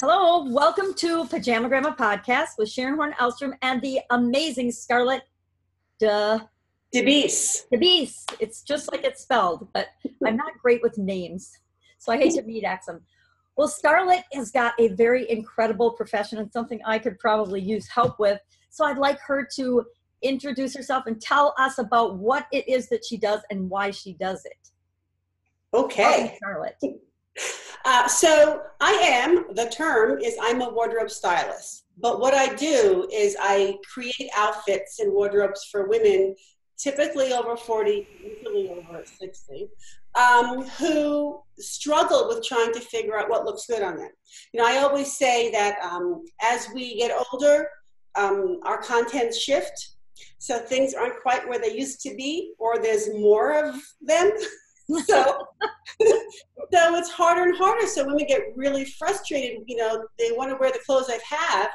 Hello, welcome to Pajama Gramma podcast with Sharon Horne-Ellstrom and the amazing Scarlett DeBease. DeBease. It's just like it's spelled, but I'm not great with names, so I hate to meet accent. Well, Scarlett has got a very incredible profession and something I could probably use help with. So I'd like her to introduce herself and tell us about what it is that she does and why she does it. Okay. Welcome, Scarlett. So I'm a wardrobe stylist, but what I do is I create outfits and wardrobes for women, typically over 40, usually over 60, who struggle with trying to figure out what looks good on them. You know, I always say that as we get older, our contents shift. So things aren't quite where they used to be, or there's more of them. So it's harder and harder. So women get really frustrated. You know, they want to wear the clothes they have,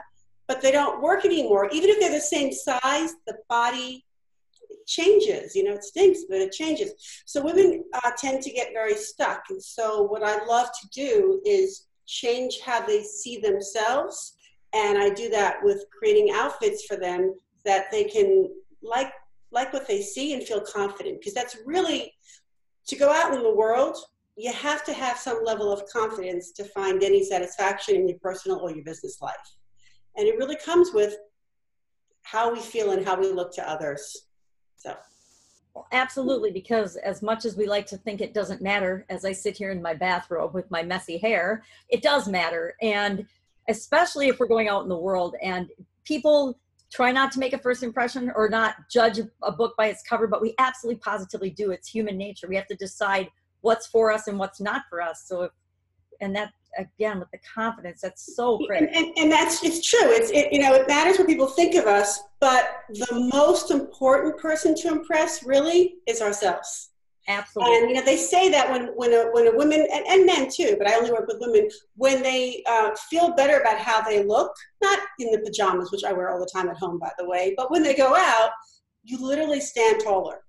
but they don't work anymore. Even if they're the same size, the body changes. You know, it stinks, but it changes. So women tend to get very stuck. And so what I love to do is change how they see themselves. And I do that with creating outfits for them that they can like what they see and feel confident. Because that's really, to go out in the world, you have to have some level of confidence to find any satisfaction in your personal or your business life. And it really comes with how we feel and how we look to others. So. Well, absolutely, because as much as we like to think it doesn't matter, as I sit here in my bathrobe with my messy hair, it does matter. And especially if we're going out in the world and people try not to make a first impression or not judge a book by its cover, but we absolutely positively do. It's human nature. We have to decide what's for us and what's not for us. So, and that, again, with the confidence, that's so great. And it's true. It matters what people think of us, but the most important person to impress really is ourselves. Absolutely. And, you know, they say that when a woman, and men too, but I only work with women, when they feel better about how they look, not in the pajamas, which I wear all the time at home, by the way, but when they go out, you literally stand taller.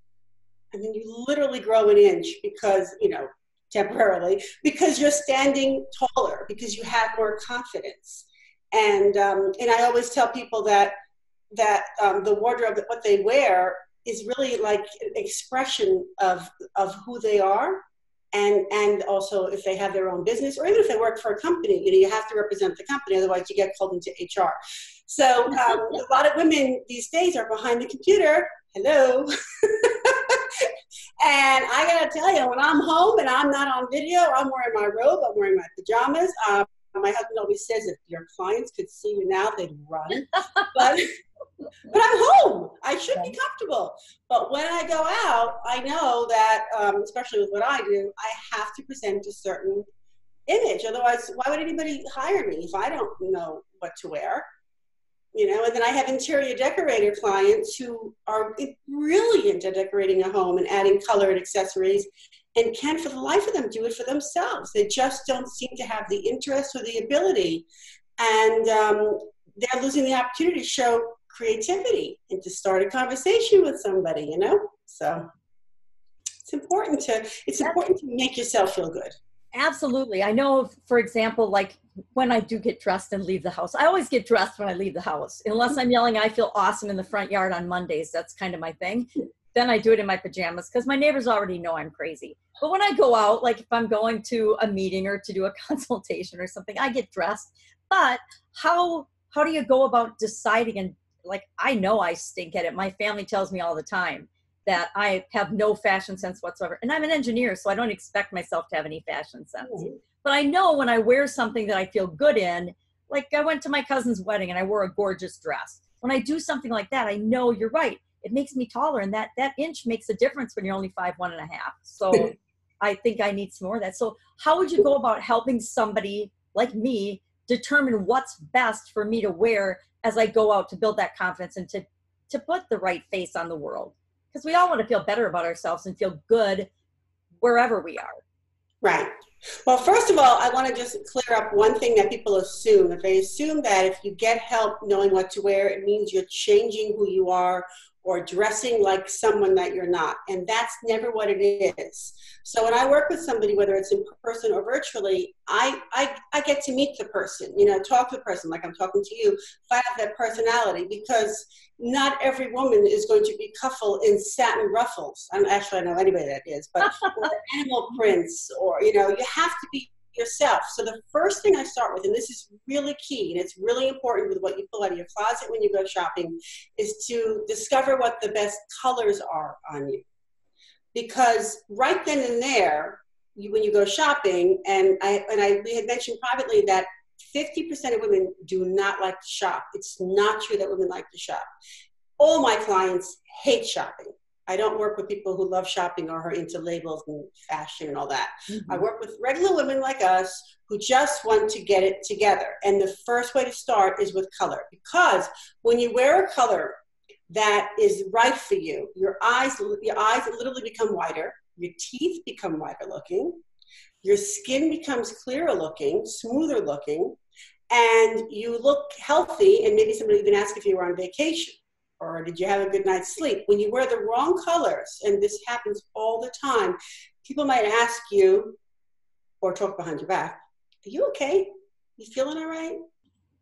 I mean, you literally grow an inch because, you know, temporarily, because you're standing taller, because you have more confidence. And I always tell people that the wardrobe, what they wear, is really like an expression of who they are, and also if they have their own business, or even if they work for a company, you know, you have to represent the company, otherwise you get called into HR. So a lot of women these days are behind the computer. Hello. And I gotta tell you, when I'm home and I'm not on video, I'm wearing my robe, I'm wearing my pajamas. My husband always says, if your clients could see you now, they'd run. But I'm home. I should be comfortable. But when I go out, I know that, especially with what I do, I have to present a certain image. Otherwise, why would anybody hire me if I don't know what to wear? You know, and then I have interior decorator clients who are brilliant at decorating a home and adding color and accessories, and can, for the life of them, do it for themselves. They just don't seem to have the interest or the ability. And they're losing the opportunity to show creativity and to start a conversation with somebody, you know? So it's important to make yourself feel good. Absolutely. I know, for example, like when I do get dressed and leave the house, I always get dressed when I leave the house, unless I'm yelling, I feel awesome in the front yard on Mondays. That's kind of my thing. Then I do it in my pajamas because my neighbors already know I'm crazy. But when I go out, like if I'm going to a meeting or to do a consultation or something, I get dressed. But how do you go about deciding? And like, I know I stink at it. My family tells me all the time that I have no fashion sense whatsoever. And I'm an engineer, so I don't expect myself to have any fashion sense. Mm-hmm. But I know when I wear something that I feel good in, like I went to my cousin's wedding and I wore a gorgeous dress. When I do something like that, I know you're right. It makes me taller, and that inch makes a difference when you're only 5'1.5". So I think I need some more of that. So how would you go about helping somebody like me determine what's best for me to wear as I go out to build that confidence and to put the right face on the world? Because we all want to feel better about ourselves and feel good wherever we are. Right. Well, first of all, I want to just clear up one thing that people assume. If they assume that if you get help knowing what to wear, it means you're changing who you are or dressing like someone that you're not. And that's never what it is. So when I work with somebody, whether it's in person or virtually, I get to meet the person, you know, talk to the person like I'm talking to you, find out their personality, because not every woman is going to be cuffled in satin ruffles. I don't know anybody that is, but or animal prints, or, you know, you have to be yourself. So the first thing I start with, and this is really key, and it's really important with what you pull out of your closet when you go shopping, is to discover what the best colors are on you. Because right then and there, when you go shopping, and we had mentioned privately that 50% of women do not like to shop. It's not true that women like to shop. All my clients hate shopping. I don't work with people who love shopping or are into labels and fashion and all that. Mm-hmm. I work with regular women like us who just want to get it together. And the first way to start is with color, because when you wear a color that is right for you, your eyes literally become whiter, your teeth become whiter looking, your skin becomes clearer looking, smoother looking, and you look healthy. And maybe somebody even asked if you were on vacation, or did you have a good night's sleep? When you wear the wrong colors, and this happens all the time, people might ask you, or talk behind your back, are you okay? You feeling all right?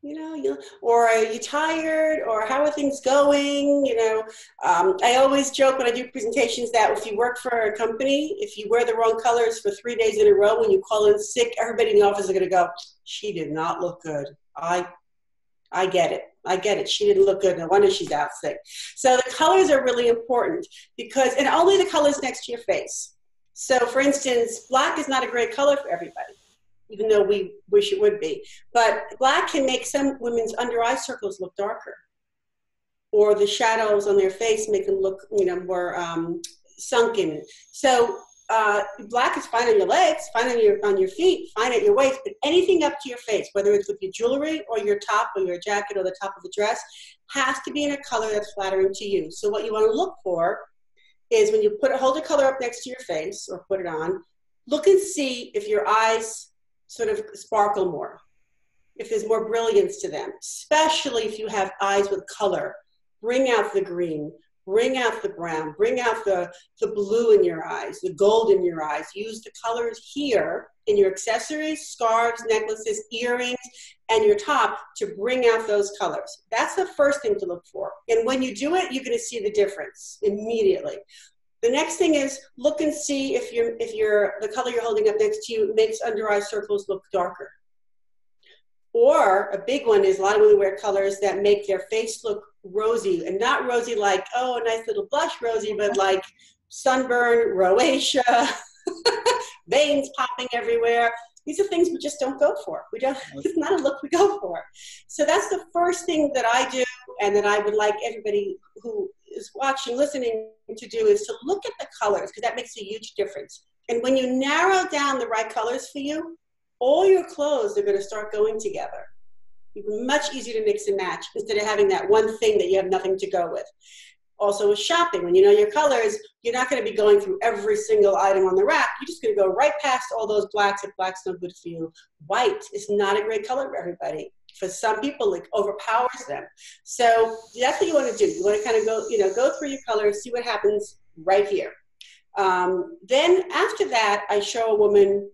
You know, or are you tired? Or how are things going? You know, I always joke when I do presentations that if you work for a company, if you wear the wrong colors for 3 days in a row, when you call in sick, everybody in the office is going to go, she did not look good. I get it. I get it. She didn't look good. No wonder she's out sick. So the colors are really important, because, and only the colors next to your face. So for instance, black is not a great color for everybody, even though we wish it would be. But black can make some women's under eye circles look darker, or the shadows on their face make them look, you know, more sunken. So black is fine on your legs, fine on your feet, fine at your waist, but anything up to your face, whether it's with your jewelry or your top or your jacket or the top of a dress, has to be in a color that's flattering to you. So what you want to look for is when you hold a color up next to your face or put it on, look and see if your eyes sort of sparkle more, if there's more brilliance to them, especially if you have eyes with color. Bring out the green, bring out the brown, bring out the blue in your eyes, the gold in your eyes. Use the colors here in your accessories, scarves, necklaces, earrings, and your top to bring out those colors. That's the first thing to look for. And when you do it, you're going to see the difference immediately. The next thing is look and see if the color you're holding up next to you makes under eye circles look darker. Or a big one is a lot of women wear colors that make their face look rosy, and not rosy like, oh, a nice little blush rosy, but like sunburn, rosacea, veins popping everywhere. These are things we just don't go for. It's not a look we go for. So that's the first thing that I do, and that I would like everybody who is watching, listening to do, is to look at the colors, because that makes a huge difference. And when you narrow down the right colors for you, all your clothes are going to start going together. It's much easier to mix and match instead of having that one thing that you have nothing to go with. Also with shopping, when you know your colors, you're not going to be going through every single item on the rack. You're just going to go right past all those blacks if black's no good for you. White is not a great color for everybody. For some people, it overpowers them. So that's what you want to do. You want to kind of go through your colors, see what happens right here. Then after that, I show a woman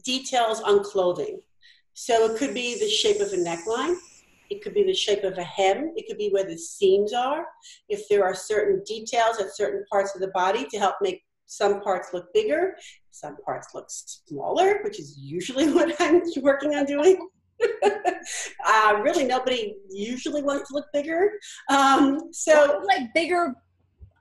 details on clothing. So it could be the shape of a neckline. It could be the shape of a hem. It could be where the seams are. If there are certain details at certain parts of the body to help make some parts look bigger, some parts look smaller, which is usually what I'm working on doing. Really, nobody usually wants to look bigger. So like bigger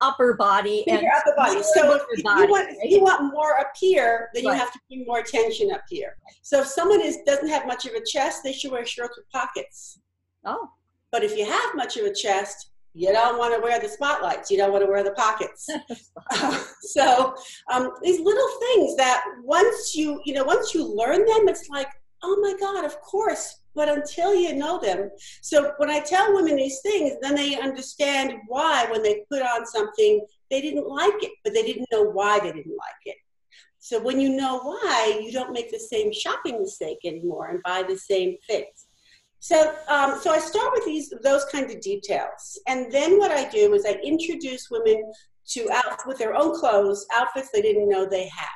upper body and upper body. So if you want more up here, then you have to bring more attention up here. So if someone doesn't have much of a chest, they should wear shirts with pockets. Oh. But if you have much of a chest, you don't want to wear the spotlights. You don't want to wear the pockets. So these little things that once you learn them, it's like, oh my God, of course. But until you know them. So when I tell women these things, then they understand why when they put on something, they didn't like it, but they didn't know why they didn't like it. So when you know why, you don't make the same shopping mistake anymore and buy the same things. So I start with those kinds of details. And then what I do is I introduce women to out with their own clothes, outfits they didn't know they have.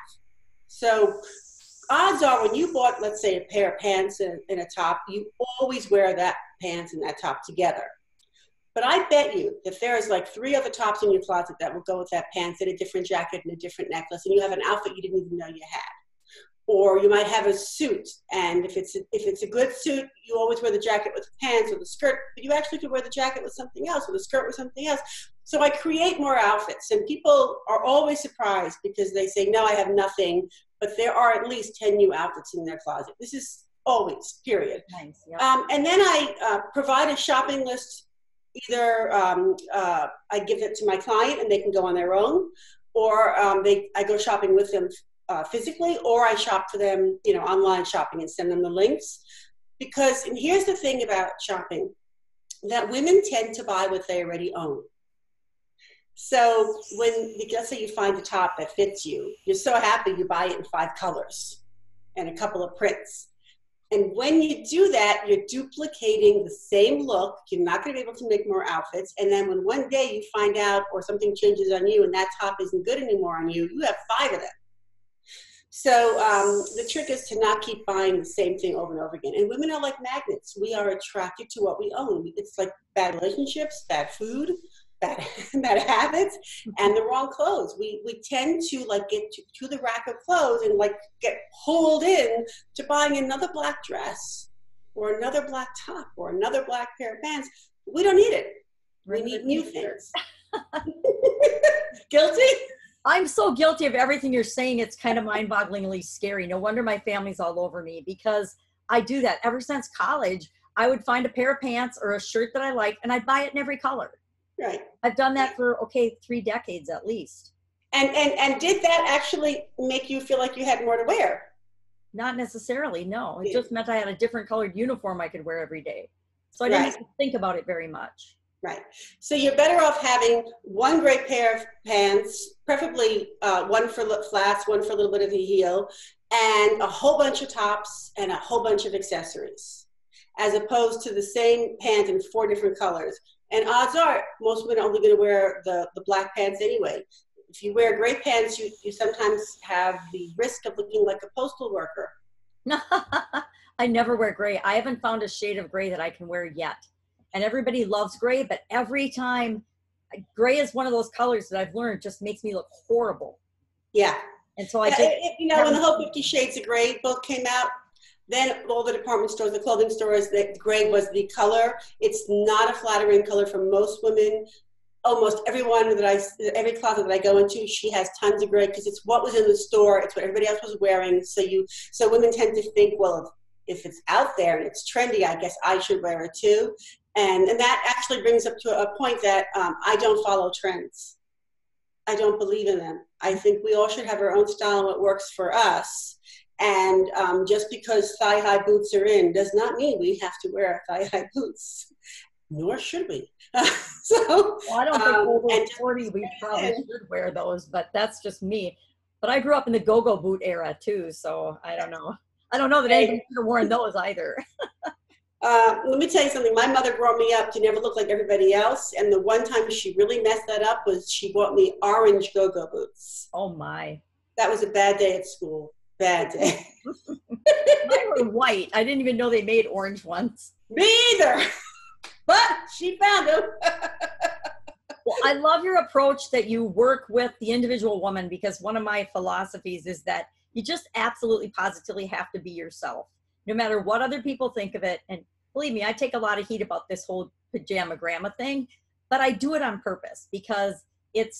So odds are when you bought, let's say, a pair of pants and a top, you always wear that pants and that top together. But I bet you if there's like 3 other tops in your closet that will go with that pants and a different jacket and a different necklace, and you have an outfit you didn't even know you had. Or you might have a suit, and if it's a good suit, you always wear the jacket with the pants or the skirt, but you actually could wear the jacket with something else or the skirt with something else. So I create more outfits, and people are always surprised because they say, no, I have nothing, but there are at least 10 new outfits in their closet. This is always, period. Nice, yep. And then I provide a shopping list. Either I give it to my client and they can go on their own, or I go shopping with them physically, or I shop for them, online shopping and send them the links. Because, and here's the thing about shopping, that women tend to buy what they already own. So let's say you find a top that fits you, you're so happy you buy it in 5 colors and a couple of prints. And when you do that, you're duplicating the same look. You're not going to be able to make more outfits. And then when one day you find out or something changes on you and that top isn't good anymore on you, you have 5 of them. So the trick is to not keep buying the same thing over and over again. And women are like magnets. We are attracted to what we own. It's like bad relationships, bad food, bad habits, and the wrong clothes. We tend to like get to the rack of clothes and like get pulled in to buying another black dress or another black top or another black pair of pants. We don't need it. We need new things. Guilty? I'm so guilty of everything you're saying. It's kind of mind-bogglingly scary. No wonder my family's all over me, because I do that. Ever since college, I would find a pair of pants or a shirt that I liked, and I'd buy it in every color. Right. I've done that for, 3 decades at least. And did that actually make you feel like you had more to wear? Not necessarily, no. It just meant I had a different colored uniform I could wear every day. So I didn't have to think about it very much. Right. So you're better off having one great pair of pants, preferably one for flats, one for a little bit of a heel, and a whole bunch of tops and a whole bunch of accessories, as opposed to the same pant in 4 different colors. And odds are most women are only going to wear the black pants anyway. If you wear gray pants, you sometimes have the risk of looking like a postal worker. I never wear gray. I haven't found a shade of gray that I can wear yet. And everybody loves gray, but every time, gray is one of those colors that I've learned just makes me look horrible. Yeah. And so I when the whole 50 Shades of Grey book came out, then all the department stores, the clothing stores, that gray was the color. It's not a flattering color for most women. Almost every closet that I go into, she has tons of gray because it's what was in the store. It's what everybody else was wearing. So women tend to think, well, if it's out there and it's trendy, I guess I should wear it too. And that actually brings up to a point that I don't follow trends. I don't believe in them. I think we all should have our own style and what works for us. And just because thigh-high boots are in does not mean we have to wear thigh-high boots, nor should we. Well, I don't think over 40 we probably should wear those, but that's just me. But I grew up in the go-go boot era too, so I don't know. I don't know that anybody could have worn those either. Let me tell you something. My mother brought me up to never look like everybody else. And the one time she really messed that up was she bought me orange go-go boots. Oh, my. That was a bad day at school. Bad day. Mine were white. I didn't even know they made orange ones. Me either. But she found them. Well, I love your approach that you work with the individual woman, because one of my philosophies is that you just absolutely positively have to be yourself, no matter what other people think of it. And believe me, I take a lot of heat about this whole pajama Gramma thing, but I do it on purpose because it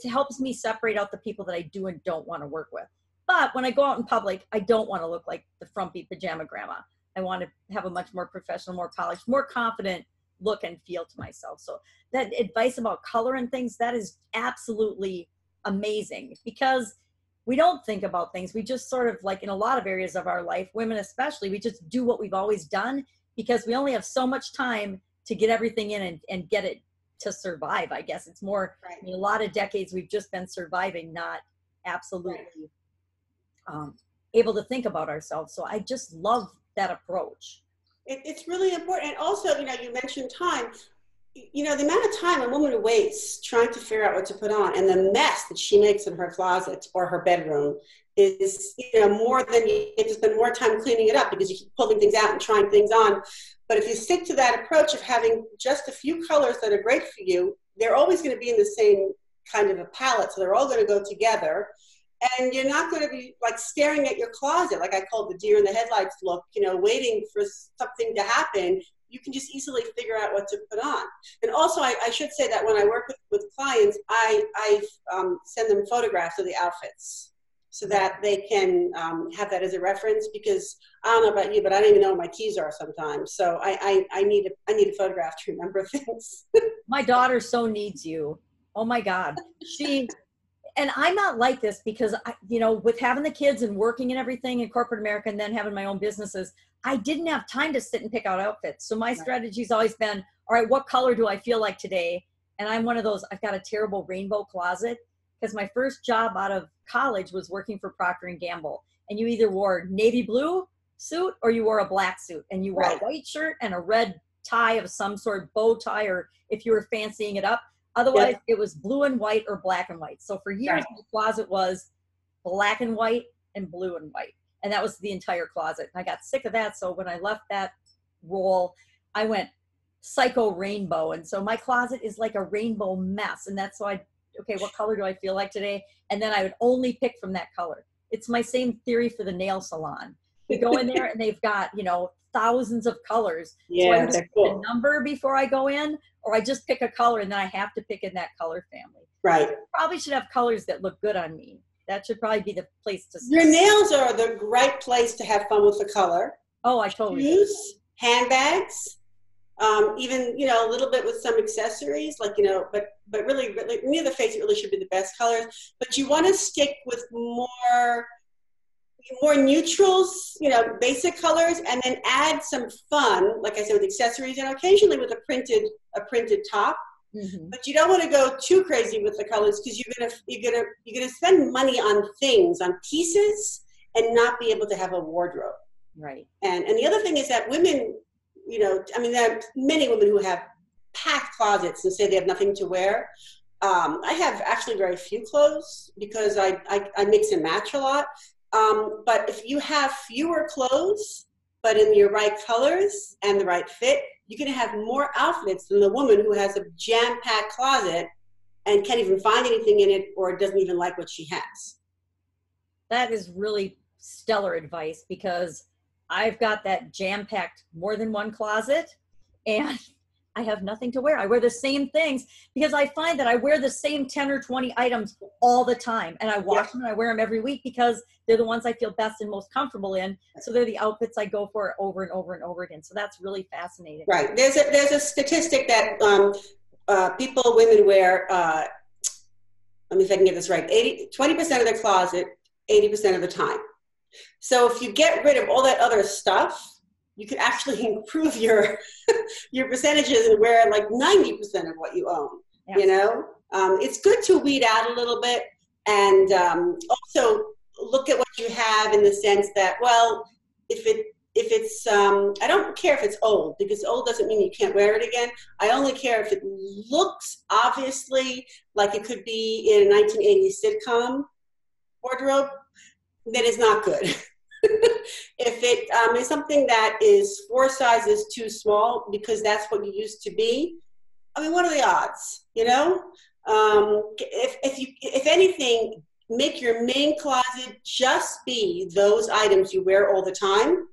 helps me separate out the people that I do and don't want to work with. But when I go out in public, I don't want to look like the frumpy pajama Gramma. I want to have a much more professional, more polished, more confident look and feel to myself. So that advice about color and things, that is absolutely amazing, because we don't think about things. We just sort of, like in a lot of areas of our life, women especially, we just do what we've always done because we only have so much time to get everything in and get it to survive, I guess. It's more, right. I mean, a lot of decades we've just been surviving, not absolutely able to think about ourselves. So I just love that approach. It's really important. And also, you mentioned time. The amount of time a woman wastes trying to figure out what to put on and the mess that she makes in her closet or her bedroom is, more than you get to spend more time cleaning it up because you keep pulling things out and trying things on. But if you stick to that approach of having just a few colors that are great for you, they're always going to be in the same kind of a palette. So they're all going to go together. And you're not going to be like staring at your closet, like I called the deer in the headlights look, waiting for something to happen. You can just easily figure out what to put on. And also, I should say that when I work with clients, I send them photographs of the outfits so that they can have that as a reference, because I don't know about you, but I don't even know where my keys are sometimes. So I need a photograph to remember things. My daughter so needs you. Oh my God. And I'm not like this because, with having the kids and working and everything in corporate America and then having my own businesses, I didn't have time to sit and pick out outfits. So my strategy's always been, all right, what color do I feel like today? And I'm one of those, I've got a terrible rainbow closet because my first job out of college was working for Procter & Gamble. And you either wore navy blue suit or you wore a black suit. And you wore a white shirt and a red tie of some sort, bow tie, or if you were fancying it up. Otherwise, it was blue and white or black and white. So for years, my closet was black and white and blue and white. And that was the entire closet. And I got sick of that. So when I left that role, I went psycho rainbow. And so my closet is like a rainbow mess. And that's why, okay, what color do I feel like today? And then I would only pick from that color. It's my same theory for the nail salon. You go in there and they've got, thousands of colors. So I just pick a number before I go in, or I just pick a color and then I have to pick in that color family. Right. Probably should have colors that look good on me. That should probably be the place to start. Your nails are the right place to have fun with the color. Oh, I totally Shoes, handbags, even, a little bit with some accessories, like, but really, near the face, it really should be the best colors. But you want to stick with more neutrals, basic colors, and then add some fun, like I said, with accessories and occasionally with a printed top. Mm-hmm. But you don't want to go too crazy with the colors because you're gonna spend money on things, on pieces, and not be able to have a wardrobe. Right. And the other thing is that women, there are many women who have packed closets and say they have nothing to wear. I have actually very few clothes because I mix and match a lot. But if you have fewer clothes, but in your right colors and the right fit, you're going to have more outfits than the woman who has a jam-packed closet and can't even find anything in it or doesn't even like what she has. That is really stellar advice because I've got that jam-packed more than one closet and I have nothing to wear. I wear the same things because I find that I wear the same 10 or 20 items all the time. And I wash them and I wear them every week because they're the ones I feel best and most comfortable in. So they're the outfits I go for over and over and over again. So that's really fascinating. Right. There's a statistic that women wear, let me see if I can get this right, 20% of their closet, 80% of the time. So if you get rid of all that other stuff, you could actually improve your percentages and wear like 90% of what you own. Yeah. It's good to weed out a little bit and also look at what you have in the sense that, well, if it's I don't care if it's old because old doesn't mean you can't wear it again. I only care if it looks obviously like it could be in a 1980s sitcom wardrobe, then it's not good. If it is something that is 4 sizes too small because that's what you used to be, what are the odds? If anything, make your main closet just be those items you wear all the time,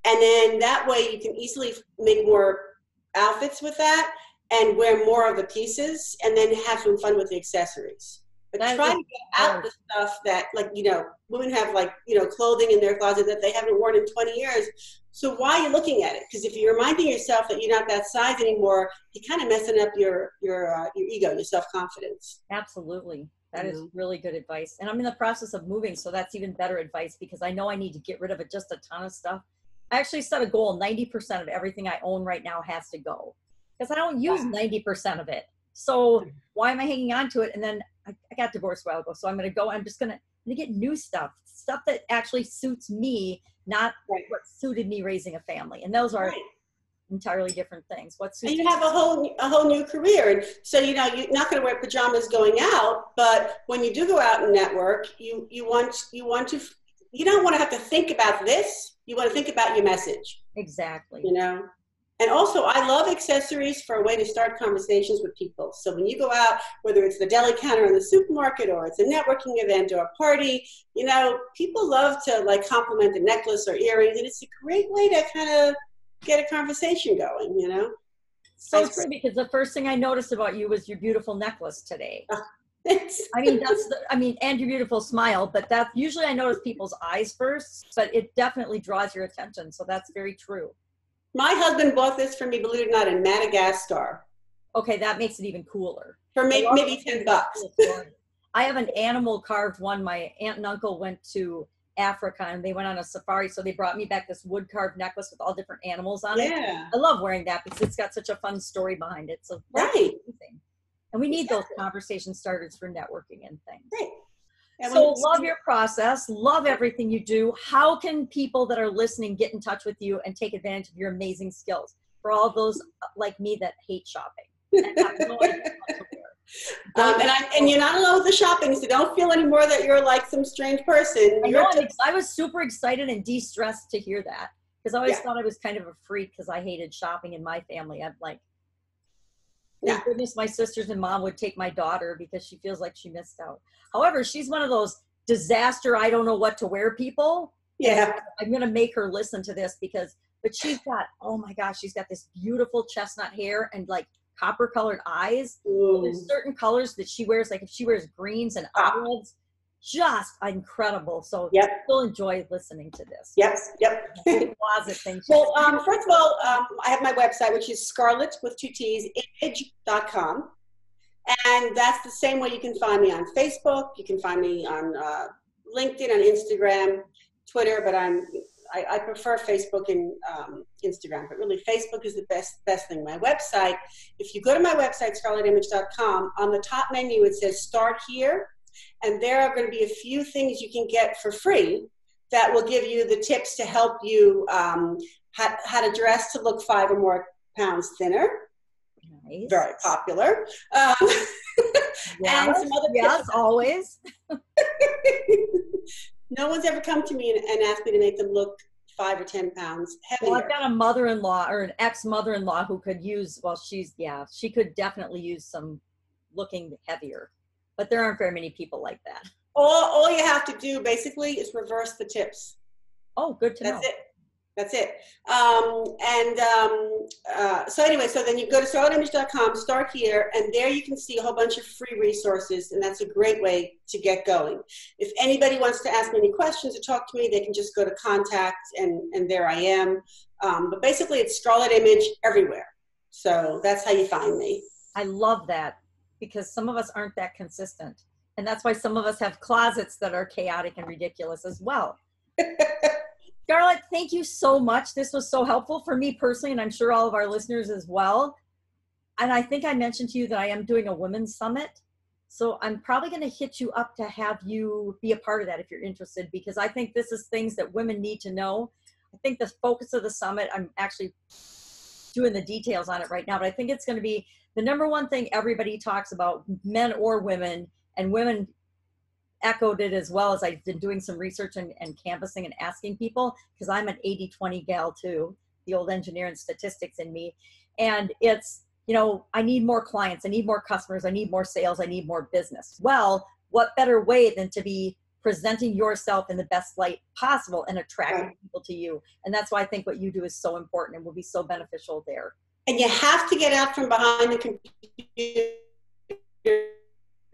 and then that way you can easily make more outfits with that and wear more of the pieces, and then have some fun with the accessories. But try to get out the stuff that, women have, clothing in their closet that they haven't worn in 20 years. So why are you looking at it? Because if you're reminding yourself that you're not that size anymore, you're kind of messing up your ego, your self-confidence. Absolutely. That is really good advice. And I'm in the process of moving, so that's even better advice because I know I need to get rid of just a ton of stuff. I actually set a goal, 90% of everything I own right now has to go because I don't use 90% of it. So why am I hanging on to it? And then I got divorced a while ago. So I'm going to go, I'm just going to get new stuff that actually suits me, not Right. what suited me raising a family. And those are Right. entirely different things. What suits And you have a whole new career. And so, you know, you're not going to wear pajamas going out, but when you do go out and network, you don't want to have to think about this. You want to think about your message. Exactly. You know? And also, I love accessories for a way to start conversations with people. So when you go out, whether it's the deli counter in the supermarket or it's a networking event or a party, you know, people love to like compliment a necklace or earrings, and it's a great way to kind of get a conversation going, you know? So true, because the first thing I noticed about you was your beautiful necklace today. And your beautiful smile, but that's usually I notice people's eyes first, but it definitely draws your attention. So that's very true. My husband bought this for me, believe it or not, in Madagascar. Okay, that makes it even cooler. For maybe $10. I have an animal carved one. My aunt and uncle went to Africa and they went on a safari, so they brought me back this wood carved necklace with all different animals on it. I love wearing that because it's got such a fun story behind it. So that's amazing. And we need those conversation starters for networking and things. Right. So love your process, love everything you do. How can people that are listening get in touch with you and take advantage of your amazing skills for all those like me that hate shopping? And have no idea what to wear? And you're not alone with the shopping, so don't feel anymore that you're like some strange person. I was super excited and de-stressed to hear that, because I always thought I was kind of a freak because I hated shopping in my family. I'm like, thank goodness my sisters and mom would take my daughter because she feels like she missed out. However, she's one of those disaster, I don't know what to wear people. Yeah. I'm going to make her listen to this but she's got, oh my gosh, she's got this beautiful chestnut hair and like copper colored eyes. There's certain colors that she wears, like if she wears greens and olives, just incredible. So still enjoy listening to this. Yep. Closet thing. Well, first of all, I have my website, which is Scarlett with 2 T's, image.com. And that's the same way you can find me on Facebook. You can find me on LinkedIn, on Instagram, Twitter, but I prefer Facebook and Instagram. But really, Facebook is the best thing. My website, if you go to my website, scarlettimage.com, on the top menu it says Start Here. And there are going to be a few things you can get for free that will give you the tips to help you how to dress to look 5 or more pounds thinner. Nice. Very popular. And some other tips. Always. No one's ever come to me and asked me to make them look 5 or 10 pounds heavier. Well, I've got a mother-in-law or an ex-mother-in-law who could use, she could definitely use some looking heavier. But there aren't very many people like that. All you have to do basically is reverse the tips. Oh, good to know. That's it. So anyway, so then you go to scarlettimage.com, Start Here, and there you can see a whole bunch of free resources, and that's a great way to get going. If anybody wants to ask me any questions or talk to me, they can just go to contact, and there I am. But basically, it's Scarlett Image everywhere. So that's how you find me. I love that, because some of us aren't that consistent. And that's why some of us have closets that are chaotic and ridiculous as well. Scarlett, thank you so much. This was so helpful for me personally, and I'm sure all of our listeners as well. And I think I mentioned to you that I am doing a women's summit. So I'm probably going to hit you up to have you be a part of that if you're interested, because I think this is things that women need to know. I think the focus of the summit, I'm actually doing the details on it right now, but I think it's going to be the number one thing everybody talks about, men or women, and women echoed it as well, as I've been doing some research and canvassing and asking people, because I'm an 80-20 gal too, the old engineer and statistics in me. And it's, I need more clients, I need more customers, I need more sales, I need more business. Well, what better way than to be presenting yourself in the best light possible and attracting people to you? And that's why I think what you do is so important and will be so beneficial there. And you have to get out from behind the computer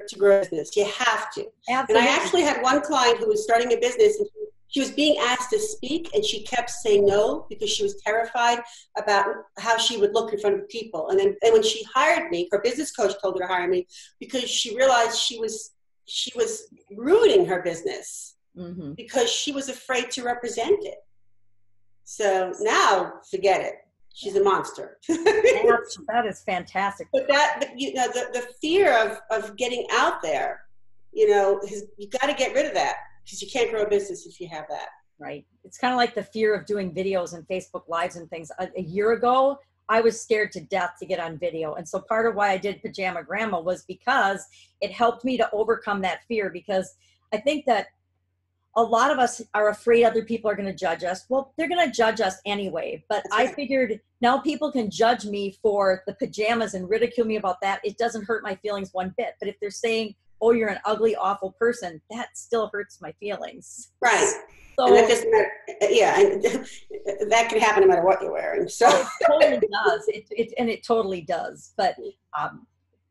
to grow business. You have to. Absolutely. And I actually had one client who was starting a business, and she was being asked to speak, and she kept saying no because she was terrified about how she would look in front of people. And when she hired me, her business coach told her to hire me because she realized she was ruining her business because she was afraid to represent it. So now, forget it. She's a monster. That is fantastic. But the fear of getting out there, you got to get rid of that, because you can't grow a business if you have that. Right. It's kind of like the fear of doing videos and Facebook Lives and things. A year ago, I was scared to death to get on video. And so part of why I did Pajama Gramma was because it helped me to overcome that fear, because I think that a lot of us are afraid other people are going to judge us. Well, they're going to judge us anyway. But I figured now people can judge me for the pajamas and ridicule me about that. It doesn't hurt my feelings one bit. But if they're saying, oh, you're an ugly, awful person, that still hurts my feelings. Right. So, and that doesn't matter. Yeah, and that can happen no matter what you're wearing. So it totally does. It totally does. But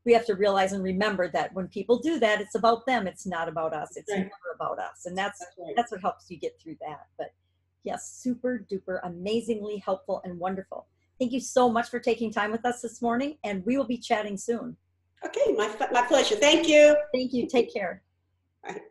we have to realize and remember that when people do that, it's about them. It's not about us. It's never about us. And that's what helps you get through that. But yes, super duper amazingly helpful and wonderful. Thank you so much for taking time with us this morning, and we will be chatting soon. Okay, my pleasure. Thank you. Thank you. Take care. Bye.